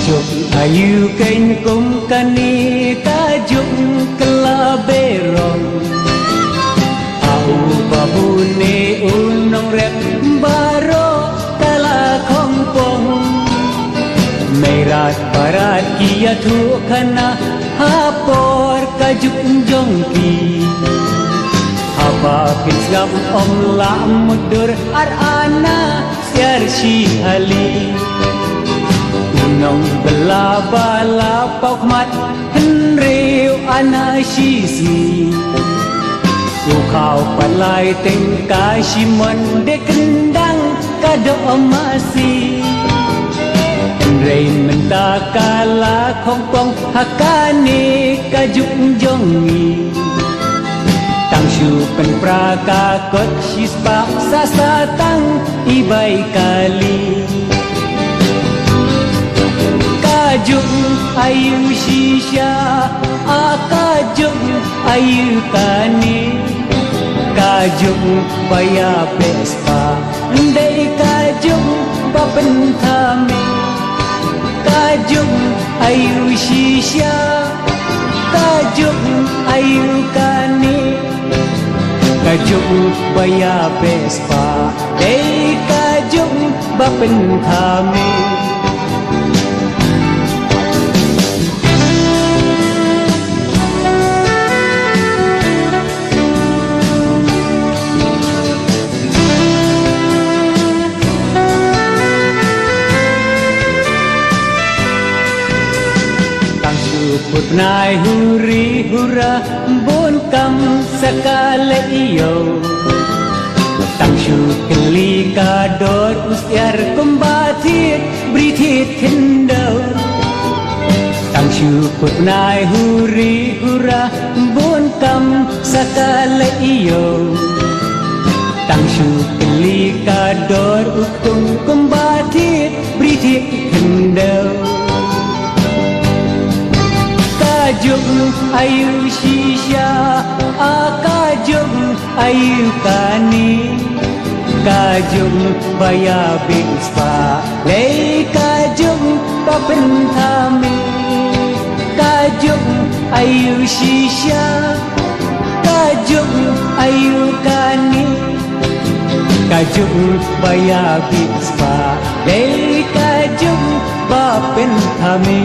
Kajuk ayu kenykum kani kajuk kelaberong au babune unong rep baro kala kongpong merat barat kia tu kana hapor kajuk jongki apa pinsgam om la mudur ar ana siar shi ali nong bela bala pokmat henriu anasisi ukau palai tengkai simon de kendang kado amasi henrei mentakala kongpong hakane kajuk jongi tangshu pen prakakot sispa sasatang ibai kali kajuk ayu shisha kajuk ayu kani kajuk baya pespa ndai kajuk bapentami kajuk ayu shisha kajuk ayu kani kajuk baya pespa ndai kajuk bapentami put nai huri hura bon kam sakale iyo tang shu keli kador usyar kumbatit britit kendo tang shu put nai huri hura bon kam sakale iyo tang shu keli kador utung kumbatit britit kendo kajuk ayu shisha kajuk ayu kani kajuk baya bispa lei kajuk papentami kajuk ayu shisha kajuk ayu kani kajuk baya bispa lei kajuk papentami